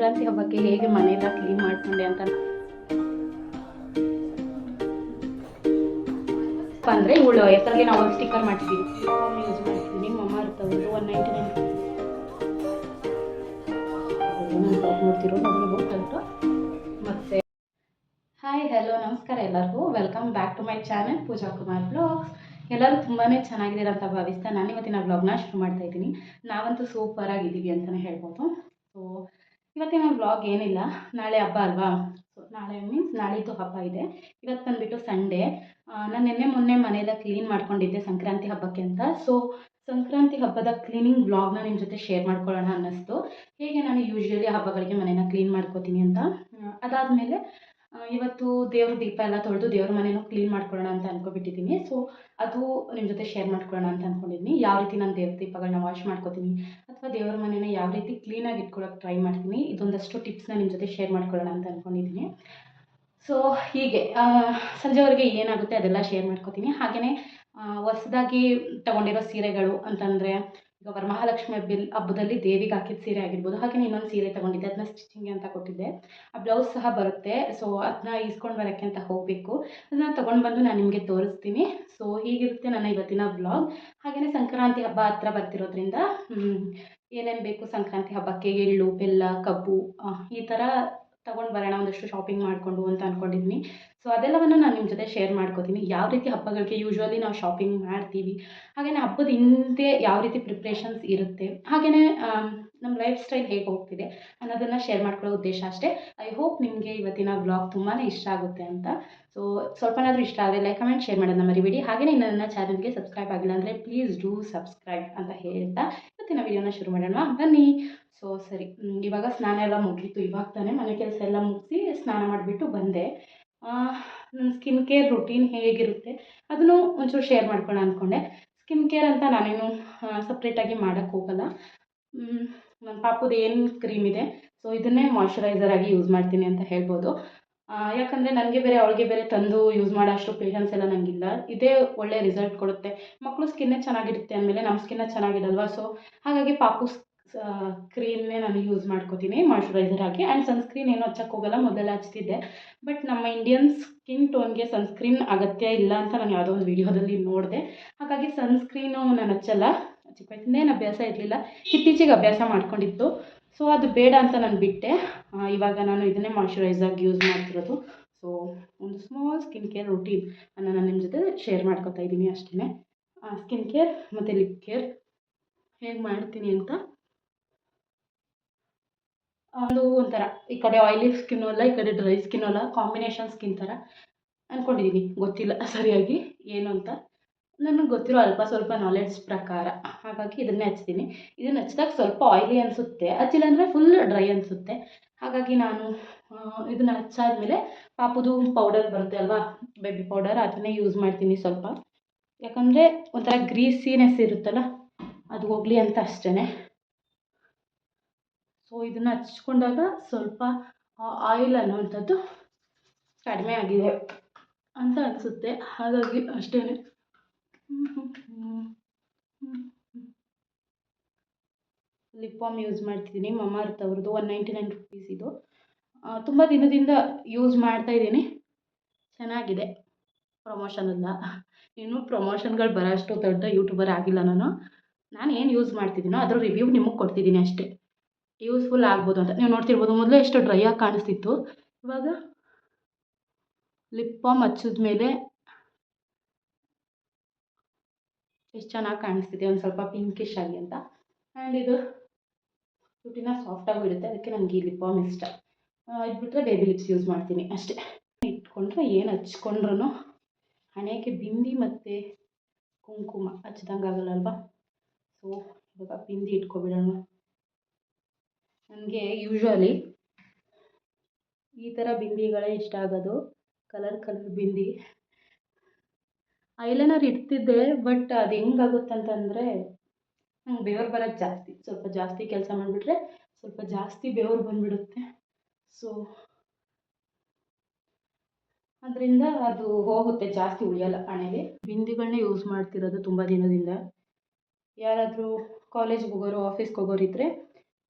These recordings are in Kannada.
ಸಂಕ್ರಾಂತಿ ಹಬ್ಬಕ್ಕೆ ಹೇಗೆ ಮನೆಯೆಲ್ಲ ಕ್ಲೀನ್ ಮಾಡ್ಕೊಂಡೆ ಅಂತ ಅಂದರೆ ಇವಳು ಹೆಸರಿಗೆ ನಾವು ಒಂದು ಸ್ಟಿಕ್ಕರ್ ಮಾಡ್ತೀವಿ, ಯೂಸ್ ಮಾಡ್ತೀವಿ. ಮಮ್ಮ ಇರ್ತವ್ರು 199 ನೋಡ್ತಿರೋ ನೋಡ್ಬಿಟ್ಟು. ಮತ್ತು ಹಾಯ್ ಹಲೋ ನಮಸ್ಕಾರ ಎಲ್ಲರಿಗೂ, welcome back to my channel Pooja Kumar blogs. ಎಲ್ಲರೂ ತುಂಬಾ ಚೆನ್ನಾಗಿದ್ದೀರ ಅಂತ ಭಾವಿಸ್ತಾ ನಾನು ಇವತ್ತಿನ ವ್ಲಾಗ್ನ ಶುರು ಮಾಡ್ತಾ ಇದ್ದೀನಿ. ನಾವಂತೂ ಸೂಪರ್ ಆಗಿದ್ದೀವಿ ಅಂತಲೇ ಹೇಳ್ಬೋದು. ಸೊ ಇವತ್ತಿನ ವ್ಲಾಗ್ ಏನಿಲ್ಲ, ನಾಳೆ ಹಬ್ಬ ಅಲ್ವಾ. ಸೊ ನಾಳೆ ಮೀನ್ಸ್ ನಾಳಿದ್ದು ಹಬ್ಬ ಇದೆ. ಇವತ್ತು ಬಂದುಬಿಟ್ಟು ಸಂಡೇ. ನಾನು ಮೊನ್ನೆ ಮನೆಯೆಲ್ಲ ಕ್ಲೀನ್ ಮಾಡ್ಕೊಂಡಿದ್ದೆ ಸಂಕ್ರಾಂತಿ ಹಬ್ಬಕ್ಕೆ ಅಂತ. ಸೊ ಸಂಕ್ರಾಂತಿ ಹಬ್ಬದ ಕ್ಲೀನಿಂಗ್ ವ್ಲಾಗ್ನ ನಿಮ್ಮ ಜೊತೆ ಶೇರ್ ಮಾಡ್ಕೊಳ್ಳೋಣ ಅನ್ನಿಸ್ತು. ಹೇಗೆ ನಾನು ಯೂಶ್ವಲಿ ಹಬ್ಬಗಳಿಗೆ ಮನೇನ ಕ್ಲೀನ್ ಮಾಡ್ಕೋತೀನಿ ಅಂತ. ಅದಾದಮೇಲೆ ಇವತ್ತು ದೇವ್ರ ದೀಪ ಎಲ್ಲ ತೊಳೆದು ದೇವ್ರ ಮನೇನೂ ಕ್ಲೀನ್ ಮಾಡ್ಕೊಳ್ಳೋಣ ಅಂತ ಅಂದ್ಕೊಬಿಟ್ಟಿದ್ದೀನಿ. ಸೊ ಅದು ನಿಮ್ಮ ಜೊತೆ ಶೇರ್ ಮಾಡ್ಕೊಳ್ಳೋಣ ಅಂತ ಅಂದ್ಕೊಂಡಿದ್ದೀನಿ. ಯಾವ ರೀತಿ ನಾನು ದೇವ್ರ ದೀಪಗಳನ್ನ ವಾಶ್ ಮಾಡ್ಕೋತೀನಿ ಅಥವಾ ದೇವ್ರ ಮನೇನ ಯಾವ ರೀತಿ ಕ್ಲೀನಾಗಿ ಇಟ್ಕೊಳ್ಳೋಕೆ ಟ್ರೈ ಮಾಡ್ತೀನಿ, ಇದೊಂದಷ್ಟು ಟಿಪ್ಸ್ನ ನಿಮ್ಮ ಜೊತೆ ಶೇರ್ ಮಾಡ್ಕೊಳ್ಳೋಣ ಅಂತ ಅಂದ್ಕೊಂಡಿದ್ದೀನಿ. ಸೊ ಹೀಗೆ ಸಂಜೆವರೆಗೆ ಏನಾಗುತ್ತೆ ಅದೆಲ್ಲ ಶೇರ್ ಮಾಡ್ಕೋತೀನಿ. ಹಾಗೆಯೇ ಹೊಸದಾಗಿ ತೊಗೊಂಡಿರೋ ಸೀರೆಗಳು ಅಂತಂದರೆ, ಈಗ ವರಮಹಾಲಕ್ಷ್ಮಿ ಹಬ್ಬದಲ್ಲಿ ದೇವಿಗೆ ಹಾಕಿದ ಸೀರೆ ಆಗಿರ್ಬೋದು. ಹಾಗೆಯೇ ಇನ್ನೊಂದು ಸೀರೆ ತೊಗೊಂಡಿದ್ದೆ, ಅದನ್ನ ಸ್ಟಿಚಿಂಗ್ಗೆ ಅಂತ ಕೊಟ್ಟಿದ್ದೆ. ಆ ಬ್ಲೌಸ್ ಸಹ ಬರುತ್ತೆ. ಸೊ ಅದನ್ನ ಈಸ್ಕೊಂಡು ಬರೋಕ್ಕೆ ಅಂತ ಹೋಗಬೇಕು. ಅದನ್ನ ತೊಗೊಂಡು ಬಂದು ನಾನು ನಿಮಗೆ ತೋರಿಸ್ತೀನಿ. ಸೊ ಹೀಗಿರುತ್ತೆ ನನ್ನ ಇವತ್ತಿನ ವ್ಲಾಗ್. ಹಾಗೆಯೇ ಸಂಕ್ರಾಂತಿ ಹಬ್ಬ ಹತ್ರ ಬರ್ತಿರೋದ್ರಿಂದ ಏನೇನು ಬೇಕು ಸಂಕ್ರಾಂತಿ ಹಬ್ಬಕ್ಕೆ, ಎಳ್ಳು, ಬೆಲ್ಲ, ಕಬ್ಬು, ಈ ಥರ ತೊಗೊಂಡು ಬರೋಣ ಒಂದಷ್ಟು ಶಾಪಿಂಗ್ ಮಾಡಿಕೊಂಡು ಅಂತ ಅಂದ್ಕೊಂಡಿದ್ದೀನಿ. ಸೊ ಅದೆಲ್ಲವನ್ನು ನಾನು ನಿಮ್ಮ ಜೊತೆ ಶೇರ್ ಮಾಡ್ಕೋತೀನಿ. ಯಾವ ರೀತಿ ಹಬ್ಬಗಳಿಗೆ ಯೂಶ್ವಲಿ ನಾವು ಶಾಪಿಂಗ್ ಮಾಡ್ತೀವಿ, ಹಾಗೆಯೇ ಹಬ್ಬದ ಹಿಂದೆ ಯಾವ ರೀತಿ ಪ್ರಿಪ್ರೇಷನ್ಸ್ ಇರುತ್ತೆ, ಹಾಗೆಯೇ ನಮ್ಮ ಲೈಫ್ ಸ್ಟೈಲ್ ಹೇಗೆ ಹೋಗ್ತಿದೆ ಅನ್ನೋದನ್ನು ಶೇರ್ ಮಾಡ್ಕೊಳ್ಳೋ ಉದ್ದೇಶ ಅಷ್ಟೇ. ಐ ಹೋಪ್ ನಿಮಗೆ ಇವತ್ತಿನ ವ್ಲಾಗ್ ತುಂಬಾ ಇಷ್ಟ ಆಗುತ್ತೆ ಅಂತ. ಸೊ ಸ್ವಲ್ಪನಾದರೂ ಇಷ್ಟ ಆದರೆ ಲೈಕ್ ಕಮೆಂಟ್ ಶೇರ್ ಮಾಡೋದನ್ನ ಮರಿಬೇಡಿ. ಹಾಗೆಯೇ ನನ್ನ ಚಾನಲ್ಗೆ ಸಬ್ಸ್ಕ್ರೈಬ್ ಆಗಿಲ್ಲ ಅಂದರೆ ಪ್ಲೀಸ್ ಡೂ ಸಬ್ಸ್ಕ್ರೈಬ್ ಅಂತ ಹೇಳ್ತಾ ಇವತ್ತಿನ ವಿಡಿಯೋನ ಶುರು ಮಾಡೋಣ ಬನ್ನಿ. ಸೊ ಸರಿ, ಇವಾಗ ಸ್ನಾನ ಎಲ್ಲ ಮುಗೀತು. ಇವಾಗ ತಾನೇ ಮನೆ ಕೆಲಸ ಎಲ್ಲ ಮುಗಿಸಿ ಸ್ನಾನ ಮಾಡಿಬಿಟ್ಟು ಬಂದೆ. ನನ್ನ ಸ್ಕಿನ್ ಕೇರ್ ರುಟೀನ್ ಹೇಗಿರುತ್ತೆ ಅದನ್ನು ಒಂಚೂರು ಶೇರ್ ಮಾಡ್ಕೊಳ್ಳೋಣ ಅಂದ್ಕೊಂಡೆ. ಸ್ಕಿನ್ ಕೇರ್ ಅಂತ ನಾನೇನು ಸಪ್ರೇಟಾಗಿ ಮಾಡೋಕ್ಕೆ ಹೋಗಲ್ಲ. ನನ್ನ ಪಾಪುದು ಏನು ಕ್ರೀಮ್ ಇದೆ, ಸೊ ಇದನ್ನೇ ಮಾಯ್ಶ್ಚರೈಸರ್ ಆಗಿ ಯೂಸ್ ಮಾಡ್ತೀನಿ ಅಂತ ಹೇಳ್ಬೋದು. ಯಾಕಂದರೆ ನನಗೆ ಬೇರೆ ಅವಳಿಗೆ ಬೇರೆ ತಂದು ಯೂಸ್ ಮಾಡೋ ಅಷ್ಟು ಪೇಷನ್ಸ್ ಎಲ್ಲ ನನಗಿಲ್ಲ. ಇದೇ ಒಳ್ಳೆ ರಿಸಲ್ಟ್ ಕೊಡುತ್ತೆ. ಮಕ್ಕಳು ಸ್ಕಿನ್ನೇ ಚೆನ್ನಾಗಿರುತ್ತೆ ಅಂದಮೇಲೆ ನಮ್ಮ ಸ್ಕಿನ್ನ ಚೆನ್ನಾಗಿಡಲ್ವಾ. ಸೊ ಹಾಗಾಗಿ ಪಾಪು ಕ್ರೀಮ್ನೇ ನಾನು ಯೂಸ್ ಮಾಡ್ಕೋತೀನಿ ಮಾಯ್ಶ್ಚರೈಸರ್ ಆಗಿ. ಆ್ಯಂಡ್ ಸನ್ಸ್ಕ್ರೀನ್ ಏನು ಹಚ್ಚಕ್ಕೆ ಹೋಗಲ್ಲ, ಮೊದಲೆಲ್ಲ ಹಚ್ತಿದ್ದೆ. ಬಟ್ ನಮ್ಮ ಇಂಡಿಯನ್ ಸ್ಕಿನ್ ಟೋನ್ಗೆ ಸನ್ಸ್ಕ್ರೀನ್ ಅಗತ್ಯ ಇಲ್ಲ ಅಂತ ನಾನು ಯಾವುದೋ ಒಂದು ವೀಡಿಯೋದಲ್ಲಿ ನೋಡಿದೆ. ಹಾಗಾಗಿ ಸನ್ಸ್ಕ್ರೀನು ನಾನು ಹಚ್ಚಲ್ಲ. ಚಿಕ್ಕ ವಯಸ್ಸಿಂದೇನು ಅಭ್ಯಾಸ ಇರಲಿಲ್ಲ, ಇತ್ತೀಚೆಗೆ ಅಭ್ಯಾಸ ಮಾಡ್ಕೊಂಡಿತ್ತು. ಸೊ ಅದು ಬೇಡ ಅಂತ ನಾನು ಬಿಟ್ಟೆ. ಇವಾಗ ನಾನು ಇದನ್ನೇ ಮಾಯ್ಶ್ಚರೈಸರ್ಗೆ ಯೂಸ್ ಮಾಡ್ತಿರೋದು. ಸೊ ಒಂದು ಸ್ಮಾಲ್ ಸ್ಕಿನ್ ಕೇರ್ ರುಟೀನ್ ಅನ್ನು ನಾನು ನಿಮ್ಮ ಜೊತೆ ಶೇರ್ ಮಾಡ್ಕೊತಾ ಇದ್ದೀನಿ ಅಷ್ಟೇ. ಸ್ಕಿನ್ ಕೇರ್ ಮತ್ತು ಲಿಪ್ ಕೇರ್ ಹೇಗೆ ಮಾಡ್ತೀನಿ ಅಂತ. ಅದು ಒಂಥರ ಈ ಕಡೆ ಆಯಿಲಿ ಸ್ಕಿನ್ನು ಅಲ್ಲ, ಈ ಕಡೆ ಡ್ರೈ ಸ್ಕಿನ್ನು ಅಲ್ಲ, ಕಾಂಬಿನೇಷನ್ ಸ್ಕಿನ್ ಥರ ಅಂದ್ಕೊಂಡಿದ್ದೀನಿ. ಗೊತ್ತಿಲ್ಲ ಸರಿಯಾಗಿ ಏನು ಅಂತ. ನನಗೆ ಗೊತ್ತಿರೋ ಅಲ್ಪ ಸ್ವಲ್ಪ ನಾಲೆಡ್ಜ್ ಪ್ರಕಾರ ಹಾಗಾಗಿ ಇದನ್ನೇ ಹಚ್ತೀನಿ. ಇದನ್ನು ಹಚ್ಚಿದಾಗ ಸ್ವಲ್ಪ ಆಯಿಲಿ ಅನಿಸುತ್ತೆ, ಹಚ್ಚಿಲ್ಲ ಅಂದರೆ ಫುಲ್ ಡ್ರೈ ಅನಿಸುತ್ತೆ. ಹಾಗಾಗಿ ನಾನು ಇದನ್ನು ಹಚ್ಚಾದ್ಮೇಲೆ ಪಾಪುದು ಪೌಡರ್ ಬರುತ್ತೆ ಅಲ್ವಾ, ಬೇಬಿ ಪೌಡರ್, ಅದನ್ನೇ ಯೂಸ್ ಮಾಡ್ತೀನಿ ಸ್ವಲ್ಪ. ಯಾಕಂದರೆ ಒಂಥರ ಗ್ರೀಸಿನೆಸ್ ಇರುತ್ತಲ್ಲ, ಅದು ಹೋಗಲಿ ಅಂತ ಅಷ್ಟೇ. ಸೊ ಇದನ್ನು ಹಚ್ಕೊಂಡಾಗ ಸ್ವಲ್ಪ ಆಯಿಲ್ ಅನ್ನೋವಂಥದ್ದು ಕಡಿಮೆ ಆಗಿದೆ ಅಂತ ಅನಿಸುತ್ತೆ. ಹಾಗಾಗಿ ಅಷ್ಟೇ. ಲಿಪ್ ಬಾಮ್ ಯೂಸ್ ಮಾಡ್ತಿದ್ದೀನಿ, ಮಮ್ಮ ಅರ್ತ್ ಅವ್ರದ್ದು 199 ರುಪೀಸ್ ಇದು. ತುಂಬ ದಿನದಿಂದ ಯೂಸ್ ಮಾಡ್ತಾ ಇದ್ದೀನಿ, ಚೆನ್ನಾಗಿದೆ. ಪ್ರಮೋಷನ್ ಅಲ್ಲ, ಇನ್ನೂ ಪ್ರಮೋಷನ್ಗಳು ಬರೋಷ್ಟು ದೊಡ್ಡ ಯೂಟ್ಯೂಬರ್ ಆಗಿಲ್ಲ ನಾನು ಏನು ಯೂಸ್ ಮಾಡ್ತಿದ್ದೀನೋ ಅದರ ರಿವ್ಯೂ ನಿಮಗೆ ಕೊಡ್ತಿದ್ದೀನಿ ಅಷ್ಟೇ. ಯೂಸ್ಫುಲ್ ಆಗ್ಬೋದು ಅಂತ. ನೀವು ನೋಡ್ತಿರ್ಬೋದು, ಮೊದಲೇ ಎಷ್ಟು ಡ್ರೈ ಆಗಿ ಕಾಣಿಸ್ತಿತ್ತು, ಇವಾಗ ಲಿಪ್ ಬಾಮ್ ಹಚ್ಚಿದ ಮೇಲೆ ಎಷ್ಟು ಚೆನ್ನಾಗಿ ಕಾಣಿಸ್ತಿದೆ, ಒಂದು ಸ್ವಲ್ಪ ಪಿಂಕಿಶ್ ಆಗಿ ಅಂತ. ಆ್ಯಂಡ್ ಇದು ತುಟಿನ ಸಾಫ್ಟಾಗೂ ಇರುತ್ತೆ, ಅದಕ್ಕೆ ನನಗೆ ಈ ಲಿಪ್ ಬಾಮ್ ಇಷ್ಟ. ಇದು ಬಿಟ್ಟರೆ ಬೇಬಿ ಲಿಪ್ಸ್ ಯೂಸ್ ಮಾಡ್ತೀನಿ ಅಷ್ಟೇ. ಇಟ್ಕೊಂಡ್ರೆ ಏನು ಹಚ್ಕೊಂಡ್ರೂ ಹಣೆಗೆ ಬಿಂದಿ ಮತ್ತು ಕುಂಕುಮ ಹಚ್ಚಿದಂಗೆ ಆಗಲ್ಲ ಅಲ್ವಾ. ಸೊ ಇವಾಗ ಬಿಂದಿ ಇಟ್ಕೊಬಿಡೋಣ. ನನಗೆ ಯೂಶ್ವಲಿ ಈ ಥರ ಬಿಂದಿಗಳೇ ಇಷ್ಟ ಆಗೋದು, ಕಲರ್ ಬಿಂದಿ. ಐಲೈನರ್ ಇಡ್ತಿದ್ದೆ, ಬಟ್ ಅದು ಹೆಂಗಾಗುತ್ತಂತಂದರೆ ನಂಗೆ ಬೆವರು ಬರೋದು ಜಾಸ್ತಿ. ಸ್ವಲ್ಪ ಜಾಸ್ತಿ ಕೆಲಸ ಮಾಡಿಬಿಟ್ರೆ ಸ್ವಲ್ಪ ಜಾಸ್ತಿ ಬೆವರು ಬಂದುಬಿಡುತ್ತೆ. ಸೊ ಅದರಿಂದ ಅದು ಹೋಗುತ್ತೆ, ಜಾಸ್ತಿ ಉಳಿಯಲ್ಲ ಹಣೆಗೆ. ಬಿಂದಿಗಳನ್ನೇ ಯೂಸ್ ಮಾಡ್ತಿರೋದು ತುಂಬ ದಿನದಿಂದ. ಯಾರಾದರೂ ಕಾಲೇಜ್ಗೆ ಹೋಗೋರು, ಆಫೀಸ್ಗೆ ಹೋಗೋರಿದ್ದರೆ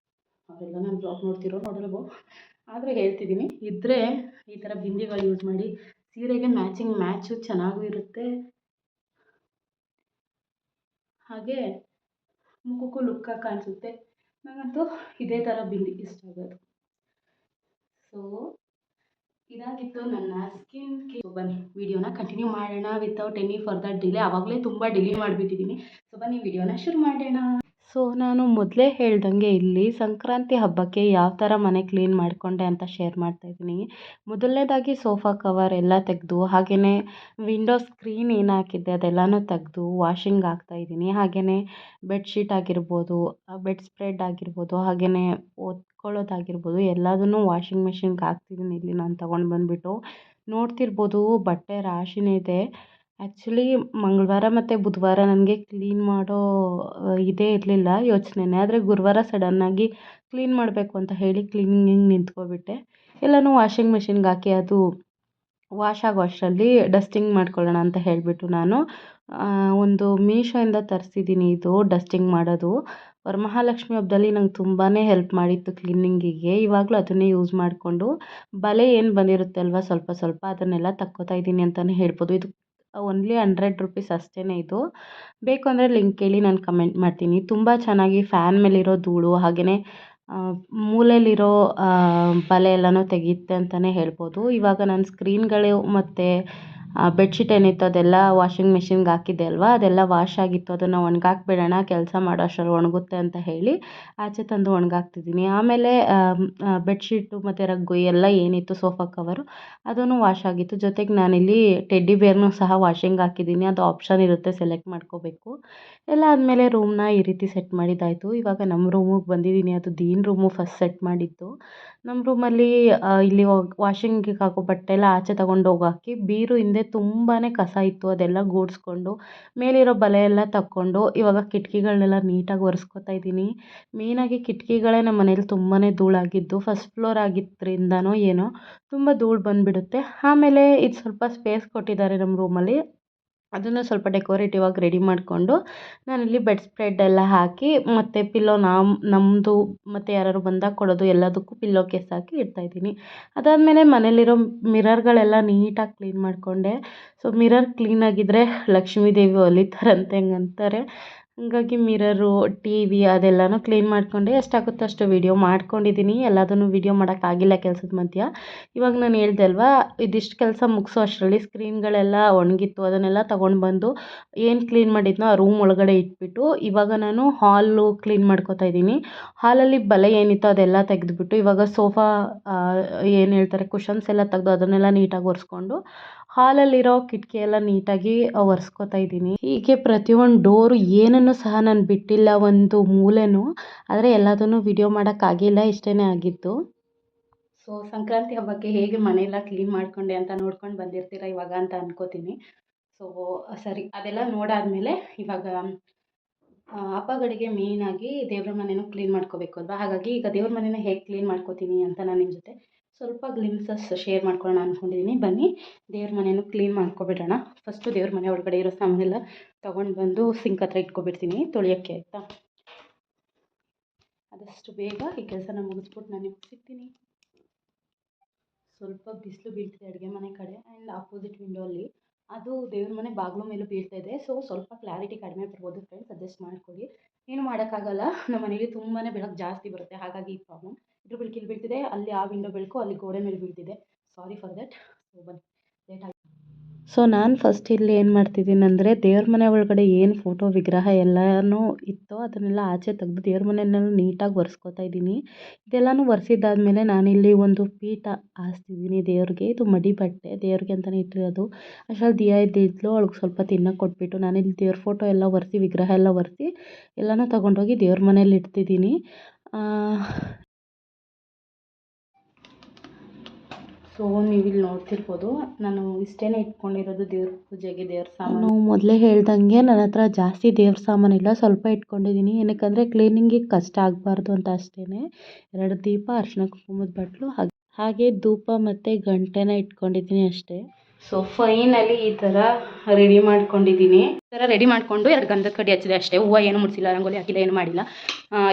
ಅವರೆಲ್ಲ ನಾನು ಬ್ಲಾಗ್ ನೋಡಿರಲ್ವೋ, ಆದರೂ ಹೇಳ್ತಿದ್ದೀನಿ. ಇದ್ದರೆ ಈ ಥರ ಬಿಂದಿಗಳು ಯೂಸ್ ಮಾಡಿ, ಸೀರೆಗೆ ಮ್ಯಾಚು ಚೆನ್ನಾಗೂ ಇರುತ್ತೆ, ಹಾಗೆ ಮುಖಕ್ಕೂ ಲುಕ್ಕಾಗಿ ಕಾಣಿಸುತ್ತೆ. ನನಗಂತೂ ಇದೇ ಥರ ಬಿಂದಿ ಇಷ್ಟ ಆಗೋದು. ಸೊ ಇದಾಗಿತ್ತು ನನ್ನ ಸ್ಕಿನ್ ಕೇರ್. ಬನ್ನಿ ವಿಡಿಯೋನ ಕಂಟಿನ್ಯೂ ಮಾಡೋಣ ವಿತೌಟ್ ಎನಿ ಫರ್ದರ್ ಡಿಲೇ. ಆವಾಗಲೇ ತುಂಬ ಡಿಲೇ ಮಾಡಿಬಿಟ್ಟಿದ್ದೀನಿ. ಸೊ ಬನ್ನಿ ವಿಡಿಯೋನ ಶುರು ಮಾಡೋಣ. ಸೊ ನಾನು ಮೊದಲೇ ಹೇಳ್ದಂಗೆ ಇಲ್ಲಿ ಸಂಕ್ರಾಂತಿ ಹಬ್ಬಕ್ಕೆ ಯಾವ ಥರ ಮನೆ ಕ್ಲೀನ್ ಮಾಡಿಕೊಂಡೆ ಅಂತ ಶೇರ್ ಮಾಡ್ತಾಯಿದ್ದೀನಿ. ಮೊದಲನೇದಾಗಿ ಸೋಫಾ ಕವರ್ ಎಲ್ಲ ತೆಗೆದು, ಹಾಗೆಯೇ ವಿಂಡೋ ಸ್ಕ್ರೀನ್ ಏನು ಹಾಕಿದ್ದೆ ಅದೆಲ್ಲನೂ ತೆಗೆದು ವಾಷಿಂಗ್ ಹಾಕ್ತಾಯಿದ್ದೀನಿ. ಹಾಗೆಯೇ ಬೆಡ್ಶೀಟ್ ಆಗಿರ್ಬೋದು, ಬೆಡ್ ಸ್ಪ್ರೆಡ್ ಆಗಿರ್ಬೋದು, ಹಾಗೆಯೇ ಒತ್ಕೊಳ್ಳೋದಾಗಿರ್ಬೋದು ಎಲ್ಲದನ್ನೂ ವಾಷಿಂಗ್ ಮಿಷಿನ್ಗೆ ಹಾಕ್ತಿದ್ದೀನಿ. ಇಲ್ಲಿ ನಾನು ತೊಗೊಂಡು ಬಂದುಬಿಟ್ಟು ನೋಡ್ತಿರ್ಬೋದು ಬಟ್ಟೆ ರಾಶಿನೇ ಇದೆ. ಆ್ಯಕ್ಚುಲಿ ಮಂಗಳವಾರ ಮತ್ತು ಬುಧವಾರ ನನಗೆ ಕ್ಲೀನ್ ಮಾಡೋ ಇದೇ ಇರಲಿಲ್ಲ, ಯೋಚನೆನೇ. ಆದರೆ ಗುರುವಾರ ಸಡನ್ನಾಗಿ ಕ್ಲೀನ್ ಮಾಡಬೇಕು ಅಂತ ಹೇಳಿ ಕ್ಲೀನಿಂಗಿಗೆ ನಿಂತ್ಕೊಬಿಟ್ಟೆ. ಎಲ್ಲನೂ ವಾಷಿಂಗ್ ಮಿಷಿನ್ಗೆ ಹಾಕಿ ಅದು ವಾಶ್ ಆಗೋ ಅಷ್ಟರಲ್ಲಿ ಡಸ್ಟಿಂಗ್ ಮಾಡ್ಕೊಳ್ಳೋಣ ಅಂತ ಹೇಳಿಬಿಟ್ಟು ನಾನು ಒಂದು ಮೀಶೋಯಿಂದ ತರಿಸಿದ್ದೀನಿ. ಇದು ಡಸ್ಟಿಂಗ್ ಮಾಡೋದು ವರಮಹಾಲಕ್ಷ್ಮಿ ಹಬ್ಬದಲ್ಲಿ ನಂಗೆ ತುಂಬಾ ಹೆಲ್ಪ್ ಮಾಡಿತ್ತು ಕ್ಲೀನಿಂಗಿಗೆ. ಇವಾಗಲೂ ಅದನ್ನೇ ಯೂಸ್ ಮಾಡಿಕೊಂಡು ಬಲೆ ಏನು ಬಂದಿರುತ್ತೆ ಅಲ್ವಾ ಸ್ವಲ್ಪ ಅದನ್ನೆಲ್ಲ ತಕ್ಕೋತಾ ಇದ್ದೀನಿ ಅಂತಲೇ ಹೇಳ್ಬೋದು. ಇದು ಓನ್ಲಿ 100 ರುಪೀಸ್ ಅಷ್ಟೇ. ಇದು ಬೇಕು ಅಂದರೆ ಲಿಂಕ್ ಕೇಳಿ ನಾನು ಕಮೆಂಟ್ ಮಾಡ್ತೀನಿ. ತುಂಬ ಚೆನ್ನಾಗಿ ಫ್ಯಾನ್ ಮೇಲಿರೋ ಧೂಳು ಹಾಗೆಯೇ ಮೂಲೆಯಲ್ಲಿರೋ ಬಲೆ ಎಲ್ಲನೂ ತೆಗೆಯುತ್ತೆ ಅಂತಲೇ ಹೇಳ್ಬೋದು. ಇವಾಗ ನಾನು ಸ್ಕ್ರೀನ್ಗಳು ಮತ್ತು ಬೆಡ್ಶೀಟ್ ಏನಿತ್ತು ಅದೆಲ್ಲ ವಾಷಿಂಗ್ ಮಿಷಿನ್ಗೆ ಹಾಕಿದ್ದೆ ಅಲ್ವಾ, ಅದೆಲ್ಲ ವಾಶ್ ಆಗಿತ್ತು. ಅದನ್ನು ಒಣಗಾಕ್ಬಿಡೋಣ, ಕೆಲಸ ಮಾಡೋ ಅಷ್ಟರಲ್ಲಿ ಒಣಗುತ್ತೆ ಅಂತ ಹೇಳಿ ಆಚೆ ತಂದು ಒಣಗಾಕ್ತಿದ್ದೀನಿ. ಆಮೇಲೆ ಬೆಡ್ಶೀಟು ಮತ್ತು ರಗ್ಗು ಎಲ್ಲ ಏನಿತ್ತು ಸೋಫಾ ಕವರು ಅದೂ ವಾಶ್ ಆಗಿತ್ತು. ಜೊತೆಗೆ ನಾನಿಲ್ಲಿ ಟೆಡ್ಡಿ ಬೇರ್ನೂ ಸಹ ವಾಷಿಂಗ್ ಹಾಕಿದ್ದೀನಿ. ಅದು ಆಪ್ಷನ್ ಇರುತ್ತೆ, ಸೆಲೆಕ್ಟ್ ಮಾಡ್ಕೋಬೇಕು. ಎಲ್ಲ ಆದಮೇಲೆ ರೂಮ್ನ ಈ ರೀತಿ ಸೆಟ್ ಮಾಡಿದ್ದಾಯಿತು. ಇವಾಗ ನಮ್ಮ ರೂಮಿಗೆ ಬಂದಿದ್ದೀನಿ. ಅದು ದೀನ್ ರೂಮು ಫಸ್ಟ್ ಸೆಟ್ ಮಾಡಿದ್ದು. ನಮ್ಮ ರೂಮಲ್ಲಿ ಇಲ್ಲಿ ವಾಷಿಂಗಿಗೆ ಹಾಕೋ ಬಟ್ಟೆ ಎಲ್ಲ ಆಚೆ ತೊಗೊಂಡು ಹೋಗಾಕಿ ಬೀರು ಹಿಂದೆ ತುಂಬಾ ಕಸ ಇತ್ತು. ಅದೆಲ್ಲ ಗೂಡಿಸ್ಕೊಂಡು ಮೇಲಿರೋ ಬಲೆ ಎಲ್ಲ ತಕ್ಕೊಂಡು ಇವಾಗ ಕಿಟಕಿಗಳನ್ನೆಲ್ಲ ನೀಟಾಗಿ ಒರೆಸ್ಕೊತಾ ಇದ್ದೀನಿ. ಮೇಯ್ನಾಗಿ ಕಿಟಕಿಗಳೇ ನಮ್ಮ ಮನೇಲಿ ತುಂಬಾ ಧೂಳಾಗಿದ್ದು. ಫಸ್ಟ್ ಫ್ಲೋರ್ ಆಗಿದ್ದರಿಂದನೋ ಏನೋ ತುಂಬ ಧೂಳು ಬಂದುಬಿಡುತ್ತೆ. ಆಮೇಲೆ ಇದು ಸ್ವಲ್ಪ ಸ್ಪೇಸ್ ಕೊಟ್ಟಿದ್ದಾರೆ ನಮ್ಮ ರೂಮಲ್ಲಿ, ಅದನ್ನು ಸ್ವಲ್ಪ ಡೆಕೋರೇಟಿವ್ ಆಗಿ ರೆಡಿ ಮಾಡಿಕೊಂಡು ನಾನಿಲ್ಲಿ ಬೆಡ್ ಸ್ಪ್ರೆಡ್ ಎಲ್ಲ ಹಾಕಿ ಮತ್ತು ಪಿಲ್ಲೋ ನಮ್ಮದು ಮತ್ತು ಯಾರಾದ್ರು ಬಂದಾಗ ಕೊಡೋದು ಎಲ್ಲದಕ್ಕೂ ಪಿಲ್ಲೋ ಕೇಸ್ ಹಾಕಿ ಇಡ್ತಾಯಿದ್ದೀನಿ. ಅದಾದಮೇಲೆ ಮನೇಲಿರೋ ಮಿರರ್ಗಳೆಲ್ಲ ನೀಟಾಗಿ ಕ್ಲೀನ್ ಮಾಡಿಕೊಂಡೆ. So mirror ಕ್ಲೀನಾಗಿದ್ದರೆ Lakshmi Devi ಒಲಿತಾರಂತೆ ಹಂಗಂತಾರೆ. ಹಾಗಾಗಿ ಮಿರರು, ಟಿ ವಿ ಅದೆಲ್ಲನೂ ಕ್ಲೀನ್ ಮಾಡಿಕೊಂಡೆ. ಎಷ್ಟಾಗುತ್ತೋ ಅಷ್ಟು ವೀಡಿಯೋ ಮಾಡ್ಕೊಂಡಿದ್ದೀನಿ. ಎಲ್ಲದನ್ನು ವೀಡಿಯೋ ಮಾಡೋಕ್ಕಾಗಿಲ್ಲ ಕೆಲಸದ ಮಧ್ಯ. ಇವಾಗ ನಾನು ಹೇಳ್ದೆ ಅಲ್ವಾ, ಇದಿಷ್ಟು ಕೆಲಸ ಮುಗಿಸೋ ಅಷ್ಟರಲ್ಲಿ ಸ್ಕ್ರೀನ್ಗಳೆಲ್ಲ ಒಣಗಿತ್ತು. ಅದನ್ನೆಲ್ಲ ತೊಗೊಂಡು ಬಂದು ಏನು ಕ್ಲೀನ್ ಮಾಡಿದ್ನೋ ಆ ರೂಮ್ ಒಳಗಡೆ ಇಟ್ಬಿಟ್ಟು ಇವಾಗ ನಾನು ಹಾಲು ಕ್ಲೀನ್ ಮಾಡ್ಕೊತಾ ಇದ್ದೀನಿ. ಹಾಲಲ್ಲಿ ಬಲೆ ಏನಿತ್ತು ಅದೆಲ್ಲ ತೆಗೆದುಬಿಟ್ಟು ಇವಾಗ ಸೋಫಾ ಏನು ಹೇಳ್ತಾರೆ ಕುಷನ್ಸ್ ಎಲ್ಲ ತೆಗೆದು ಅದನ್ನೆಲ್ಲ ನೀಟಾಗಿ ಒರೆಸ್ಕೊಂಡು ಹಾಲಲ್ಲಿರೋ ಕಿಟಕಿ ಎಲ್ಲ ನೀಟಾಗಿ ಒರೆಸ್ಕೊತಾ ಇದ್ದೀನಿ. ಹೀಗೆ ಪ್ರತಿಯೊಂದು ಡೋರು ಏನನ್ನು ಸಹ ನಾನು ಬಿಟ್ಟಿಲ್ಲ ಒಂದು ಮೂಲೆನೂ. ಆದರೆ ಎಲ್ಲದನ್ನು ವಿಡಿಯೋ ಮಾಡೋಕ್ಕಾಗಿಲ್ಲ, ಇಷ್ಟೇ ಆಗಿತ್ತು. ಸೊ ಸಂಕ್ರಾಂತಿ ಹಬ್ಬಕ್ಕೆ ಹೇಗೆ ಮನೆಯೆಲ್ಲ ಕ್ಲೀನ್ ಮಾಡಿಕೊಂಡೆ ಅಂತ ನೋಡ್ಕೊಂಡು ಬಂದಿರ್ತೀರ ಇವಾಗ ಅಂತ ಅನ್ಕೋತೀನಿ. ಸೊ ಸರಿ, ಅದೆಲ್ಲ ನೋಡಾದಮೇಲೆ ಇವಾಗ ಹಬ್ಬಗಳಿಗೆ ಮೇಯ್ನಾಗಿ ದೇವ್ರ ಮನೆಯೂ ಕ್ಲೀನ್ ಮಾಡ್ಕೋಬೇಕು ಅಲ್ವಾ. ಹಾಗಾಗಿ ಈಗ ದೇವ್ರ ಮನೆನ ಹೇಗೆ ಕ್ಲೀನ್ ಮಾಡ್ಕೋತೀನಿ ಅಂತ ನಾನು ನಿಮ್ಮ ಜೊತೆ ಸ್ವಲ್ಪ ಗ್ಲಿಮ್ಸಸ್ ಶೇರ್ ಮಾಡ್ಕೊಳ್ಳೋಣ ಅಂದ್ಕೊಂಡಿದ್ದೀನಿ. ಬನ್ನಿ ದೇವ್ರ ಮನೆಯೂ ಕ್ಲೀನ್ ಮಾಡ್ಕೊಬಿಡೋಣ. ಫಸ್ಟು ದೇವ್ರ ಮನೆ ಒಳಗಡೆ ಇರೋ ಸಾಮಾನೆಲ್ಲ ತೊಗೊಂಡು ಬಂದು ಸಿಂಕ್ ಹತ್ರ ಇಟ್ಕೊಬಿಡ್ತೀನಿ ತೊಳೆಯೋಕ್ಕೆ, ಆಯಿತಾ. ಆದಷ್ಟು ಬೇಗ ಈ ಕೆಲಸನ ಮುಗಿಸ್ಬಿಟ್ಟು ನಾನು ನಿಮ್ಗೆ ಸಿಗ್ತೀನಿ. ಸ್ವಲ್ಪ ಬಿಸಿಲು ಬೀಳ್ತಿದೆ ಅಡುಗೆ ಮನೆ ಕಡೆ ಆ್ಯಂಡ್ ಆಪೋಸಿಟ್ ವಿಂಡೋ ಅಲ್ಲಿ ಅದು ದೇವ್ರ ಮನೆ ಬಾಗಿಲು ಮೇಲೂ ಬೀಳ್ತಾ ಇದೆ. ಸೊ ಸ್ವಲ್ಪ ಕ್ಲಾರಿಟಿ ಕಡಿಮೆ ಬರ್ಬೋದು ಫ್ರೆಂಡ್ಸ್, ಅಡ್ಜಸ್ಟ್ ಮಾಡ್ಕೊಳ್ಳಿ. ಏನು ಮಾಡೋಕ್ಕಾಗಲ್ಲ, ನಮ್ಮ ಮನೇಲಿ ತುಂಬಾ ಬೆಳಕು ಜಾಸ್ತಿ ಬರುತ್ತೆ, ಹಾಗಾಗಿ ಈ ಪ್ರಾಬ್ಲಮ್. ಇದ್ರ ಬೆಳಕು ಇಲ್ಲಿ ಬೀಳ್ತಿದೆ, ಅಲ್ಲಿ ಆ ವಿಂಡೋ ಬೆಳಕು ಅಲ್ಲಿ ಗೋಡೆ ಮೇಲೆ ಬೀಳ್ತಿದೆ. Sorry for that. ಸೊ ಬನ್ನಿ, ಲೇಟ್ ಆಗಿ. ಸೊ ನಾನು ಫಸ್ಟ್ ಇಲ್ಲಿ ಏನು ಮಾಡ್ತಿದ್ದೀನಿ ಅಂದರೆ ದೇವ್ರ ಮನೆ ಒಳಗಡೆ ಏನು ಫೋಟೋ ವಿಗ್ರಹ ಎಲ್ಲನೂ ಇತ್ತೋ ಅದನ್ನೆಲ್ಲ ಆಚೆ ತೆಗೆದು ದೇವ್ರ ಮನೆಯನ್ನೆಲ್ಲ ನೀಟಾಗಿ ಒರೆಸ್ಕೊತಾ ಇದ್ದೀನಿ. ಇದೆಲ್ಲನೂ ಒರೆಸಿದ್ದಾದಮೇಲೆ ನಾನಿಲ್ಲಿ ಒಂದು ಪೀಠ ಹಾಸ್ತಿದ್ದೀನಿ ದೇವ್ರಿಗೆ. ಇದು ಮಡಿ ಬಟ್ಟೆ ದೇವ್ರಿಗೆ ಅಂತಲೇ ಇಟ್ಟಿರೋದು. ಅಷ್ಟರಲ್ಲಿ ದಿಯಾ ಇದ್ದಿದ್ಲು, ಅವಳಿಗೆ ಸ್ವಲ್ಪ ತಿನ್ನೋಕೆ ಕೊಟ್ಬಿಟ್ಟು ನಾನಿಲ್ಲಿ ದೇವ್ರ ಫೋಟೋ ಎಲ್ಲ ಒರೆಸಿ ವಿಗ್ರಹ ಎಲ್ಲ ಒರೆಸಿ ಎಲ್ಲನೂ ತೊಗೊಂಡೋಗಿ ದೇವ್ರ ಮನೇಲಿ ಇಡ್ತಿದ್ದೀನಿ. ಸೊ ನೀವಿಲ್ಲಿ ನೋಡ್ತಿರ್ಬೋದು, ನಾನು ಇಷ್ಟೇ ಇಟ್ಕೊಂಡಿರೋದು ದೇವ್ರ ಪೂಜೆಗೆ ದೇವ್ರ ಸಾಮಾನು. ಮೊದಲೇ ಹೇಳ್ದಂಗೆ ನನ್ನ ಹತ್ರ ಜಾಸ್ತಿ ದೇವ್ರ ಸಾಮಾನಿಲ್ಲ, ಸ್ವಲ್ಪ ಇಟ್ಕೊಂಡಿದ್ದೀನಿ. ಏನಕ್ಕಂದರೆ ಕ್ಲೀನಿಂಗಿಗೆ ಕಷ್ಟ ಆಗಬಾರ್ದು ಅಂತ ಅಷ್ಟೇ. 2 ದೀಪ, ಅರಿಶಿನ ಕುಂಕುಮದ ಬಟ್ಟಲು, ಹಾಗೆ ಧೂಪ ಮತ್ತು ಗಂಟೆನ ಇಟ್ಕೊಂಡಿದ್ದೀನಿ ಅಷ್ಟೇ. ಸೊ ಫೈನಲಿ ಈ ಥರ ರೆಡಿ ಮಾಡ್ಕೊಂಡಿದ್ದೀನಿ. ಈ ಥರ ರೆಡಿ ಮಾಡಿಕೊಂಡು 2 ಗಂಧದ ಕಡ್ಡಿ ಹಚ್ಚಿದೆ ಅಷ್ಟೇ. ಹೂವು ಏನು ಮುಡಿಸಿಲ್ಲ, ರಂಗೋಲಿ ಹಾಕಿಲ್ಲ, ಏನು ಮಾಡಿಲ್ಲ.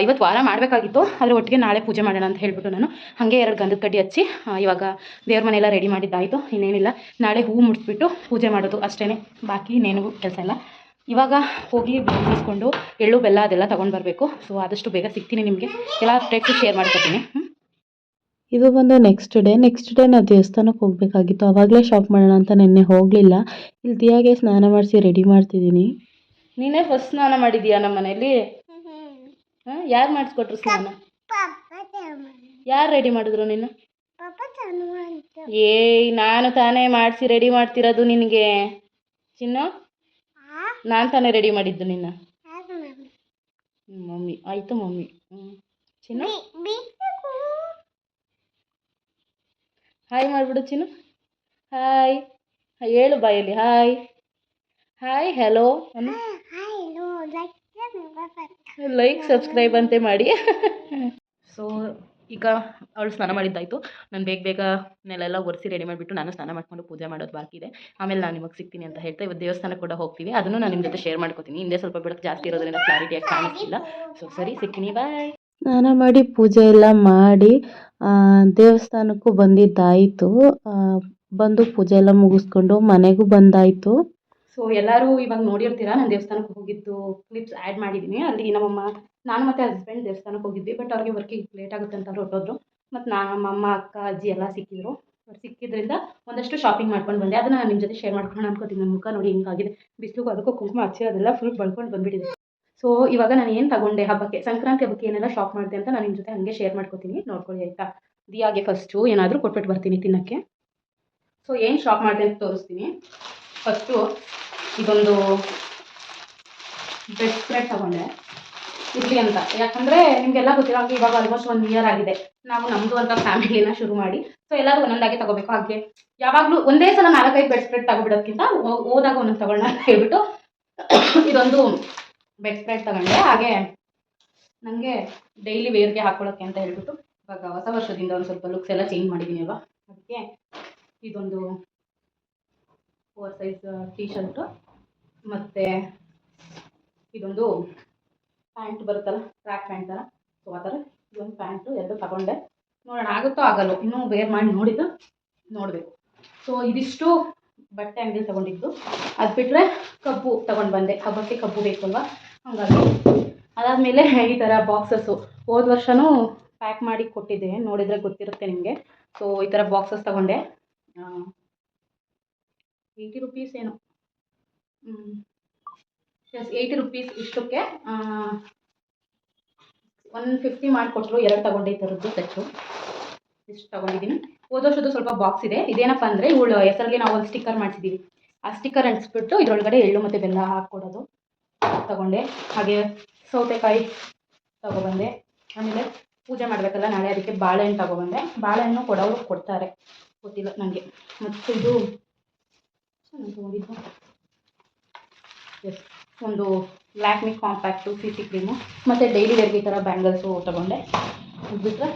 ಇವತ್ತು ವಾರ ಮಾಡಬೇಕಾಗಿತ್ತು, ಆದರೆ ಒಟ್ಟಿಗೆ ನಾಳೆ ಪೂಜೆ ಮಾಡೋಣ ಅಂತ ಹೇಳ್ಬಿಟ್ಟು ನಾನು ಹಾಗೆ 2 ಗಂಧದ ಕಡ್ಡಿ ಹಚ್ಚಿ ಇವಾಗ ದೇವ್ರ ಮನೆಯೆಲ್ಲ ರೆಡಿ ಮಾಡಿದ್ದಾಯಿತು. ಇನ್ನೇನಿಲ್ಲ, ನಾಳೆ ಹೂವು ಮುಡಿಸ್ಬಿಟ್ಟು ಪೂಜೆ ಮಾಡೋದು ಅಷ್ಟೇ, ಬಾಕಿ ಇನ್ನೇನು ಕೆಲಸ ಇಲ್ಲ. ಇವಾಗ ಹೋಗಿ ಬಿಡಿಸ್ಕೊಂಡು ಎಳ್ಳು ಬೆಲ್ಲ ಅದೆಲ್ಲ ತೊಗೊಂಡು ಬರಬೇಕು. ಸೊ ಆದಷ್ಟು ಬೇಗ ಸಿಗ್ತೀನಿ ನಿಮಗೆ, ಎಲ್ಲ ಅಪ್ಡೇಟ್ಸು ಶೇರ್ ಮಾಡ್ಕೊತೀನಿ. ಇದು ಬಂದು ನೆಕ್ಸ್ಟ್ ಡೇ ನಾವು ದೇವಸ್ಥಾನಕ್ಕೆ ಹೋಗಬೇಕಾಗಿತ್ತು. ಆವಾಗಲೇ ಶಾಪ್ ಮಾಡೋಣ ಅಂತ ನಿನ್ನೆ ಹೋಗಲಿಲ್ಲ. ಇಲ್ಲಿ ದಿಯಾಗೆ ಸ್ನಾನ ಮಾಡಿಸಿ ರೆಡಿ ಮಾಡ್ತಿದ್ದೀನಿ. ನೀನೇ ಫಸ್ಟ್ ಸ್ನಾನ ಮಾಡಿದೀಯಾ ನಮ್ಮ ಮನೇಲಿ? ಯಾರು ಮಾಡಿಸ್ಕೊಟ್ರು ಸ್ನಾನ? ಯಾರು ರೆಡಿ ಮಾಡಿದ್ರು ನಿನ್ನ? ನಾನು ತಾನೇ ಮಾಡಿಸಿ ರೆಡಿ ಮಾಡ್ತಿರೋದು ನಿನಗೆ ಚಿನ್ನು. ನಾನು ತಾನೇ ರೆಡಿ ಮಾಡಿದ್ದು ನಿನ್ನ. ಮಮ್ಮಿ ಆಯಿತು ಮಮ್ಮಿ. ಚಿನ್ನು ಹಾಯ್ ಮಾಡಿಬಿಡು ಚಿನ್ನು. ಹಾಯ್ ಹೇಳು ಬಾಯಲ್ಲಿ ಹಾಯ್. ಹಾಯ್ ಹಲೋ ಅನ್ನು. ಲೈಕ್ ಸಬ್ಸ್ಕ್ರೈಬ್ ಅಂತೆ ಮಾಡಿ. ಸೊ ಈಗ ಅವಳು ಸ್ನಾನ ಮಾಡಿದ್ದಾಯಿತು. ನಾನು ಬೇಗ ನೆಲೆಲ್ಲ ಒರೆಸಿ ರೆಡಿ ಮಾಡಿಬಿಟ್ಟು ನಾನು ಸ್ನಾನ ಮಾಡಿಕೊಂಡು ಪೂಜೆ ಮಾಡೋದು ಬಾಕಿ ಇದೆ. ಆಮೇಲೆ ನಾನು ನಿಮಗೆ ಸಿಗ್ತೀನಿ ಅಂತ ಹೇಳ್ತಾ ಇವತ್ತು ದೇವಸ್ಥಾನಕ್ಕೆ ಕೂಡ ಹೋಗ್ತೀವಿ. ಅದನ್ನು ನಾನು ನಿಮ್ಮ ಜೊತೆ ಶೇರ್ ಮಾಡ್ಕೊತೀನಿ. ಹಿಂದೆ ಸ್ವಲ್ಪ ಬೆಳಕು ಜಾಸ್ತಿ ಇರೋದ್ರಿಂದ ಕ್ಲಾರಿಟಿಯಾಗಿ ಕಾಣಿಸ್ತಿಲ್ಲ. ಸೊ ಸರಿ, ಸಿಗ್ತೀನಿ, ಬಾಯ್. ಸ್ನಾನ ಮಾಡಿ ಪೂಜೆ ಎಲ್ಲ ಮಾಡಿ ದೇವಸ್ಥಾನಕ್ಕೂ ಬಂದಿದ್ದಾಯಿತು. ಬಂದು ಪೂಜೆ ಎಲ್ಲ ಮುಗಿಸ್ಕೊಂಡು ಮನೆಗೂ ಬಂದಾಯಿತು. ಸೊ ಎಲ್ಲರೂ ಇವಾಗ ನೋಡಿರ್ತೀರಾ, ನಾನು ದೇವಸ್ಥಾನಕ್ಕೆ ಹೋಗಿದ್ದು ಕ್ಲಿಪ್ಸ್ ಆ್ಯಡ್ ಮಾಡಿದ್ದೀನಿ. ಅಲ್ಲಿ ನಮ್ಮಮ್ಮ, ನಾನು ಮತ್ತು ಹಸ್ಬೆಂಡ್ ದೇವಸ್ಥಾನಕ್ಕೆ ಹೋಗಿದ್ವಿ. ಬಟ್ ಅವ್ರಿಗೆ ವರ್ಕಿಗೆ ಲೇಟ್ ಆಗುತ್ತೆ ಅಂತ ಅವ್ರು ಹೊರಟೋದ್ರು. ಮತ್ತು ನಮ್ಮಮ್ಮ, ಅಕ್ಕ, ಅಜ್ಜಿ ಎಲ್ಲ ಸಿಕ್ಕಿದ್ರು. ಸಿಕ್ಕಿದ್ರಿಂದ ಒಂದಷ್ಟು ಶಾಪಿಂಗ್ ಮಾಡ್ಕೊಂಡು ಬಂದೆ. ಅದನ್ನು ನಾನು ನಿಮ್ಮ ಜೊತೆ ಶೇರ್ ಮಾಡ್ಕೊಂಡು ಅನ್ಕೋತೀನಿ. ನನ್ನ ಮುಖ ನೋಡಿ ಹಿಂಗಾಗಿದೆ, ಬಿಸಿಲಿಗೂ ಅದಕ್ಕೂ ಕುಂಕುಮ ಹಚ್ಚಿರೋದೆಲ್ಲ ಫುಲ್ ಬಳ್ಕೊಂಡು ಬಂದುಬಿಟ್ಟಿದೆ. ಸೊ ಇವಾಗ ನಾನು ಏನು ತಗೊಂಡೆ ಹಬ್ಬಕ್ಕೆ, ಸಂಕ್ರಾಂತಿ ಹಬ್ಬಕ್ಕೆ ಏನೆಲ್ಲ ಶಾಪ್ ಮಾಡಿದೆ ಅಂತ ನಾನು ನಿಮ್ಮ ಜೊತೆ ಹಾಗೆ ಶೇರ್ ಮಾಡ್ಕೋತೀನಿ, ನೋಡ್ಕೊಳ್ಳಿ ಆಯಿತಾ. ದಿಯಾಗೆ ಫಸ್ಟು ಏನಾದರೂ ಕೊಟ್ಬಿಟ್ಟು ಬರ್ತೀನಿ ತಿನ್ನೋಕ್ಕೆ. ಸೊ ಏನು ಶಾಪ್ ಮಾಡಿದೆ ಅಂತ ತೋರಿಸ್ತೀನಿ. ಫಸ್ಟು ಇದೊಂದು ಬ್ರೆಡ್ ಸ್ಪ್ರೆಡ್ ತಗೊಂಡೆ, ಇರಲಿ ಅಂತ. ಯಾಕಂದರೆ ನಿಮಗೆಲ್ಲ ಗೊತ್ತಿರೋ ಹಾಗೆ ಇವಾಗ ಆಲ್ಮೋಸ್ಟ್ 1 ಇಯರ್ ಆಗಿದೆ ನಾವು ನಮ್ಮದು ಅಂತ ಫ್ಯಾಮಿಲಿನ ಶುರು ಮಾಡಿ. ಸೊ ಎಲ್ಲರೂ ಒಂದೊಂದಾಗೆ ತಗೋಬೇಕು. ಹಾಗೆ ಯಾವಾಗಲೂ ಒಂದೇ ಸಲ 4-5 ಬೆಡ್ ಸ್ಪ್ರೆಡ್ ತಗೊಬಿಡೋದಕ್ಕಿಂತ ಹೋದಾಗ ಒಂದೊಂದು ತಗೊಳ್ಳೋಣ ಅಂತ ಹೇಳ್ಬಿಟ್ಟು ಇದೊಂದು ಬೆಡ್ ಸ್ಪ್ರೆಡ್ ತಗೊಂಡೆ. ಹಾಗೆ ನನಗೆ ಡೈಲಿ ವೇರ್ಗೆ ಹಾಕ್ಕೊಳ್ಳೋಕ್ಕೆ ಅಂತ ಹೇಳ್ಬಿಟ್ಟು ಇವಾಗ ಹೊಸ ವರ್ಷದಿಂದ ಒಂದು ಸ್ವಲ್ಪ ಲುಕ್ಸ್ ಎಲ್ಲ ಚೇಂಜ್ ಮಾಡಿದ್ದೀನಿ ಅಲ್ವಾ, ಅದಕ್ಕೆ ಇದೊಂದು 4 ಸೈಜ್ ಟೀ ಶರ್ಟು ಮತ್ತು ಇದೊಂದು ಪ್ಯಾಂಟ್ ಬರುತ್ತಲ್ಲ, ಟ್ರ್ಯಾಕ್ ಪ್ಯಾಂಟ್ ಥರ. ಸೊ ಆ ಥರ ಇದೊಂದು ಪ್ಯಾಂಟು 2 ತಗೊಂಡೆ. ನೋಡೋಣ ಆಗುತ್ತೋ ಆಗಲ್ಲೋ, ಇನ್ನೂ ವೇರ್ ಮಾಡಿ ನೋಡಬೇಕು. ಸೊ ಇದಿಷ್ಟು ಬಟ್ಟೆ ಅಂಗಡಿ ತೊಗೊಂಡಿದ್ದು. ಅದು ಬಿಟ್ಟರೆ ಕಬ್ಬು ತೊಗೊಂಡು ಬಂದೆ, ಹಬ್ಬಕ್ಕೆ ಕಬ್ಬು ಬೇಕು ಅಲ್ವಾ, ಹಾಗಾಗಿ. ಅದಾದಮೇಲೆ ಈ ಥರ ಬಾಕ್ಸಸ್ಸು ಹೋದ ವರ್ಷವೂ ಪ್ಯಾಕ್ ಮಾಡಿ ಕೊಟ್ಟಿದ್ದೆ, ನೋಡಿದರೆ ಗೊತ್ತಿರುತ್ತೆ ನಿಮಗೆ. ಸೊ ಈ ಥರ ಬಾಕ್ಸಸ್ ತೊಗೊಂಡೆ. 80 ರುಪೀಸ್ ಏನು, ಎಸ್ 80 ರುಪೀಸ್ ಇಷ್ಟಕ್ಕೆ 150 ಮಾಡಿಕೊಟ್ರು. 2 ತೊಗೊಂಡೆ ಈ ಥರದ್ದು ಸೆಟ್ಟು. ಇಷ್ಟು ತೊಗೊಂಡಿದ್ದೀನಿ. ಹೋದ ವರ್ಷದ್ದು ಸ್ವಲ್ಪ ಬಾಕ್ಸ್ ಇದೆ. ಇದೇನಪ್ಪ ಅಂದರೆ ಇವಳು ಹೆಸರಲ್ಲಿ ನಾವು ಒಂದು ಸ್ಟಿಕ್ಕರ್ ಮಾಡಿಸಿದ್ದೀವಿ. ಆ ಸ್ಟಿಕ್ಕರ್ ಅಂಟಿಸ್ಬಿಟ್ಟು ಇದರೊಳಗಡೆ ಎಳ್ಳು ಮತ್ತು ಬೆಲ್ಲ ಹಾಕ್ಕೊಡೋದು ತಗೊಂಡೆ. ಹಾಗೆ ಸೌತೆಕಾಯಿ ತೊಗೊಬಂದೆ. ಆಮೇಲೆ ಪೂಜೆ ಮಾಡಬೇಕಲ್ಲ ನಾಳೆ, ಅದಕ್ಕೆ ಬಾಳೆಹಣ್ಣು ತೊಗೊಬಂದೆ. ಬಾಳೆಹಣ್ಣು ಕೊಡೋರು ಕೊಡ್ತಾರೆ, ಗೊತ್ತಿಲ್ಲ ನನಗೆ. ಮತ್ತು ಇದು ತೊಗೊಂಡಿದ್ದು ಎಸ್ ಒಂದು ಲ್ಯಾಕ್ಮಿ ಕಾಂಪ್ಯಾಕ್ಟು CC ಕ್ರೀಮು ಮತ್ತು ಡೈಲಿ ವೇರ್ಗೆ ಈ ಥರ ಬ್ಯಾಂಗಲ್ಸು ತೊಗೊಂಡೆ. ಬಿಟ್ಟರೆ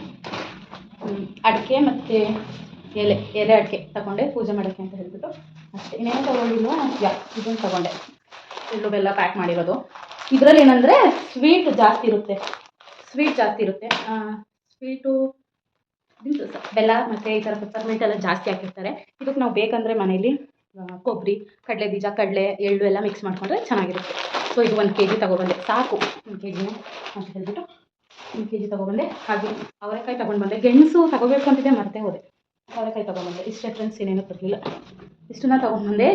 ಅಡಿಕೆ ಮತ್ತು ಎಲೆ ಅಡಿಕೆ ತೊಗೊಂಡೆ ಪೂಜೆ ಮಾಡೋಕ್ಕೆ ಅಂತ ಹೇಳ್ಬಿಟ್ಟು ಅಷ್ಟೇ. ಇನ್ನೇನು ತೊಗೊಂಡಿಲ್ಲ. ಇದನ್ನು ತೊಗೊಂಡೆ, ಎಳ್ಳು ಬೆಲ್ಲ ಪ್ಯಾಕ್ ಮಾಡಿರೋದು. ಇದರಲ್ಲಿ ಏನಂದರೆ ಸ್ವೀಟ್ ಜಾಸ್ತಿ ಇರುತ್ತೆ. ಸ್ವೀಟು ಬೆಲ್ಲ ಮತ್ತು ಈ ಥರ ಪೆಪ್ಪರ್ಮೆಂಟ್ ಎಲ್ಲ ಜಾಸ್ತಿ ಹಾಕಿರ್ತಾರೆ. ಇದಕ್ಕೆ ನಾವು ಬೇಕಂದರೆ ಮನೇಲಿ ಕೊಬ್ಬರಿ, ಕಡಲೆ ಬೀಜ, ಕಡಲೆ, ಎಳ್ಳು ಎಲ್ಲ ಮಿಕ್ಸ್ ಮಾಡಿಕೊಂಡ್ರೆ ಚೆನ್ನಾಗಿರುತ್ತೆ. ಸೊ ಇದು 1 kg ತೊಗೊಬಂದೆ, ಸಾಕು 1 kg ಅಂತ ಹೇಳ್ಬಿಟ್ಟು 1 kg ತೊಗೊಬಂದೆ. ಹಾಗೆ ಅವರೆಕಾಯಿ ತೊಗೊಂಡು ಬಂದೆ. ಗೆಣಸು ತೊಗೋಬೇಕು ಅಂತಿದ್ದೆ, ಮರ್ತೇ ಹೋದೆ. ಅವರೆಕಾಯಿ ತೊಗೊಂಬಂದೆ. ಇಷ್ಟೇ ಫ್ರೆಂಡ್ಸ್, ಏನೇನೂ ತರಲಿಲ್ಲ. ಇಷ್ಟನ್ನ ತೊಗೊಂಡ್ಬಂದೆ.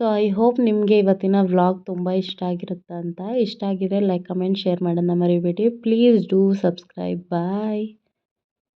ಸೊ ಐ ಹೋಪ್ ನಿಮಗೆ ಇವತ್ತಿನ ವ್ಲಾಗ್ ತುಂಬ ಇಷ್ಟ ಆಗಿರುತ್ತೆ ಅಂತ. ಇಷ್ಟ ಆಗಿದ್ರೆ ಲೈಕ್, ಕಮೆಂಟ್, ಶೇರ್ ಮಾಡೋದನ್ನ ಮರಿಬೇಡಿ. Please do subscribe. ಬಾಯ್.